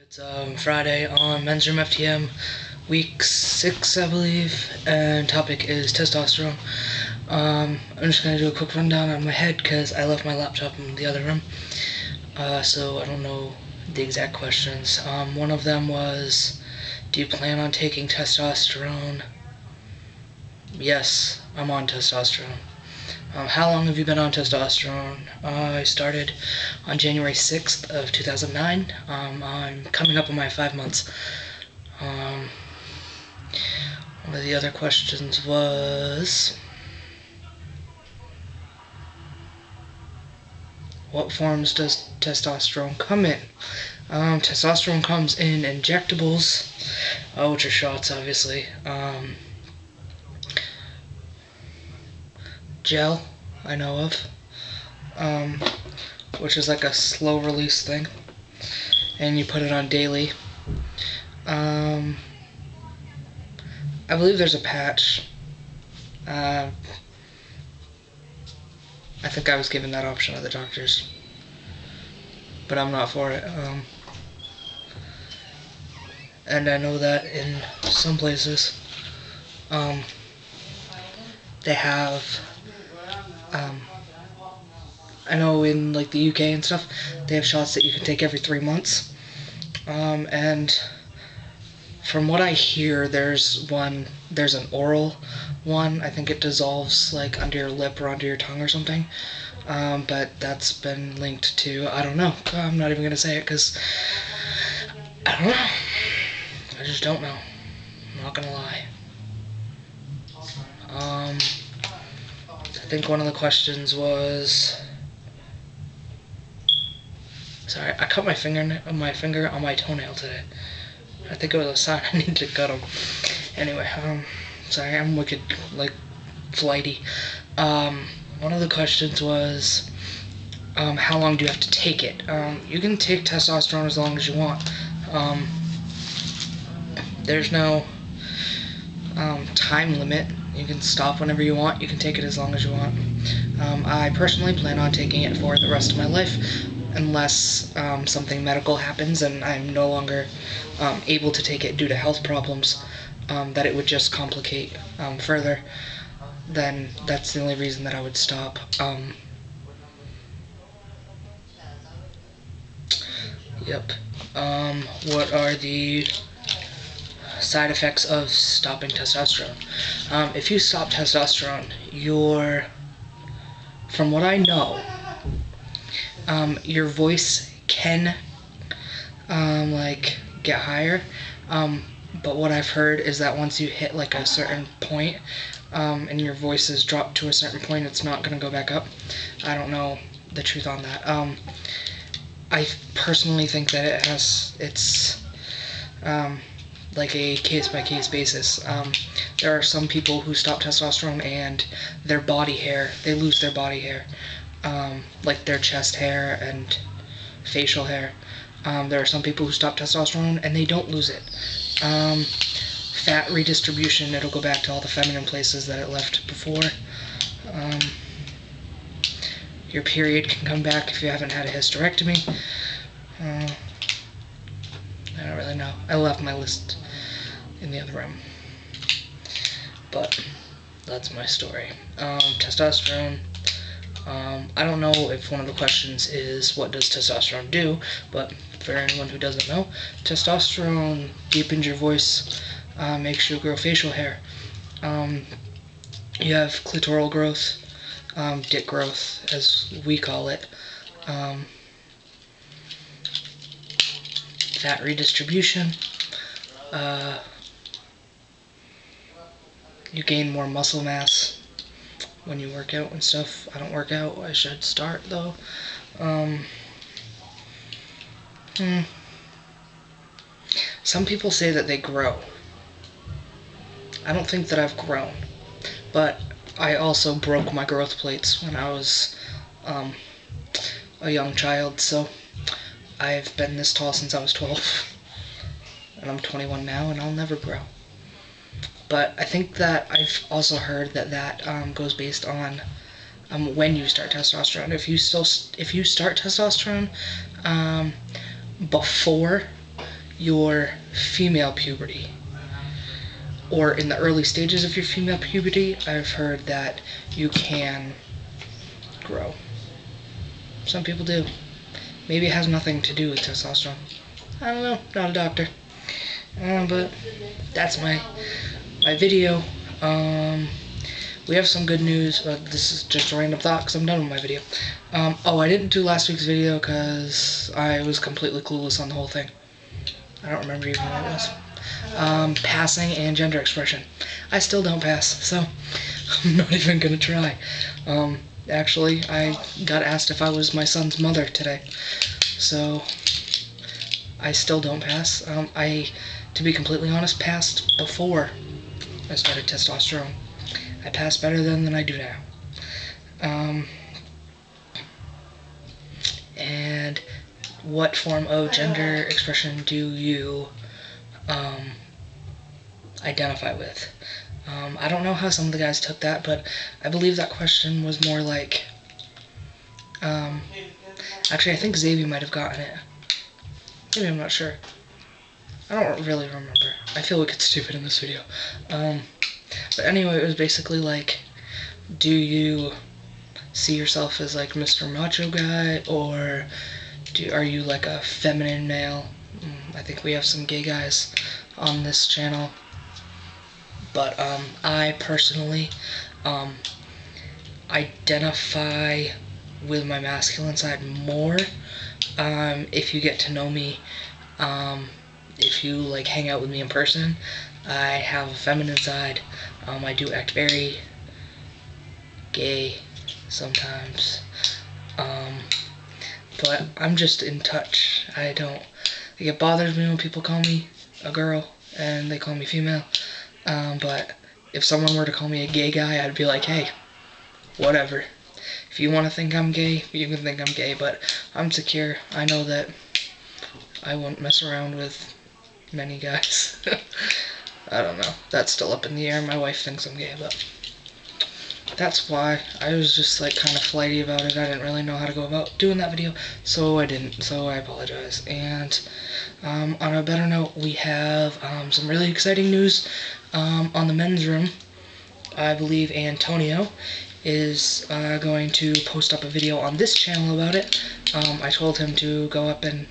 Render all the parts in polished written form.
It's Friday on Men's Room FTM, week 6, I believe, and topic is testosterone. I'm just going to do a quick rundown on my head because I left my laptop in the other room, so I don't know the exact questions. One of them was, do you plan on taking testosterone? Yes, I'm on testosterone. How long have you been on testosterone? I started on January 6th of 2009. I'm coming up on my 5 months. One of the other questions was, what forms does testosterone come in? Testosterone comes in injectables, which are shots, obviously. Gel, I know of, which is like a slow release thing, and you put it on daily. I believe there's a patch. I think I was given that option at the doctor's, but I'm not for it. And I know that in some places, they have, I know in like the UK and stuff, they have shots that you can take every 3 months. And from what I hear, there's an oral one. I think it dissolves like under your lip or under your tongue or something. But that's been linked to, I don't know. I'm not even going to say it because I don't know. I just don't know. I'm not going to lie. I think one of the questions was, sorry, I cut my finger on my toenail today. I think it was a sign I needed to cut them. Anyway, sorry, I'm wicked, like, flighty. One of the questions was, how long do you have to take it? You can take testosterone as long as you want. There's no time limit. You can stop whenever you want. You can take it as long as you want. I personally plan on taking it for the rest of my life, unless something medical happens and I'm no longer able to take it due to health problems, that it would just complicate further. Then that's the only reason that I would stop. Yep. What are the side effects of stopping testosterone? If you stop testosterone, from what I know, your voice can like get higher, but what I've heard is that once you hit like a certain point, and your voice is dropped to a certain point, it's not going to go back up. I don't know the truth on that. I personally think that it's like a case-by-case basis. There are some people who stop testosterone and their body hair, they lose their body hair, like their chest hair and facial hair. There are some people who stop testosterone and they don't lose it. Fat redistribution, it'll go back to all the feminine places that it left before. Your period can come back if you haven't had a hysterectomy. I don't really know. I left my list in the other room. But that's my story. Testosterone. I don't know if one of the questions is, what does testosterone do? But for anyone who doesn't know, testosterone deepens your voice, makes you grow facial hair. You have clitoral growth, dick growth, as we call it. Fat redistribution. You gain more muscle mass when you work out and stuff. I don't work out. I should start though. Some people say that they grow. I don't think that I've grown, but I also broke my growth plates when I was a young child, so I've been this tall since I was 12, and I'm 21 now, and I'll never grow. But I think that I've also heard that goes based on when you start testosterone. If you start testosterone before your female puberty, or in the early stages of your female puberty, I've heard that you can grow. Some people do. Maybe it has nothing to do with testosterone. I don't know, not a doctor. But that's my video. We have some good news, but this is just a random thought because I'm done with my video. Oh, I didn't do last week's video because I was completely clueless on the whole thing. I don't remember even what it was. Passing and gender expression. I still don't pass, so I'm not even gonna try. Actually, I got asked if I was my son's mother today, so I still don't pass. I, to be completely honest, passed before I started testosterone. I passed better then than I do now. And what form of gender expression do you identify with? I don't know how some of the guys took that, but I believe that question was more like, actually I think Xavier might have gotten it. Maybe, I'm not sure. I don't really remember. I feel wicked stupid in this video. But anyway, it was basically like, do you see yourself as like Mr. Macho Guy, or are you like a feminine male? I think we have some gay guys on this channel. But I personally identify with my masculine side more. If you get to know me, if you like hang out with me in person, I have a feminine side. I do act very gay sometimes, but I'm just in touch. I don't, like, it bothers me when people call me a girl and they call me female, but if someone were to call me a gay guy, I'd be like, hey, whatever. If you want to think I'm gay, you can think I'm gay, but I'm secure. I know that I won't mess around with many guys. I don't know. That's still up in the air. My wife thinks I'm gay, but that's why. I was just like kind of flighty about it. I didn't really know how to go about doing that video, so I didn't. So I apologize. And on a better note, we have some really exciting news on the men's room. I believe Antonio is going to post up a video on this channel about it. I told him to go up and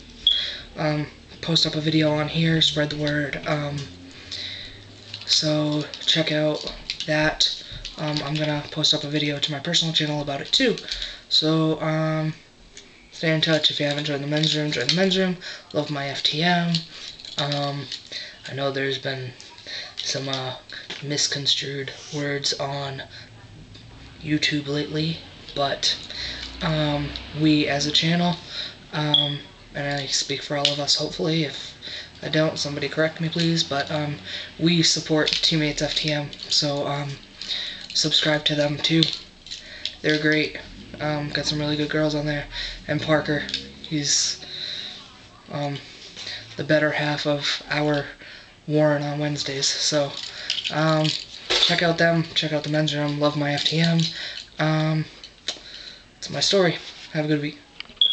post up a video on here, spread the word. So check out that. I'm gonna post up a video to my personal channel about it too. So stay in touch. If you haven't joined the men's room, join the men's room. Love my FTM. I know there's been some misconstrued words on YouTube lately, but we as a channel, and I speak for all of us hopefully, if I don't, somebody correct me please, but we support Teammates FTM, so subscribe to them too. They're great. Got some really good girls on there, and Parker, he's the better half of our Warren on Wednesdays, so check out them, check out the men's room. Love my FTM. It's my story. Have a good week.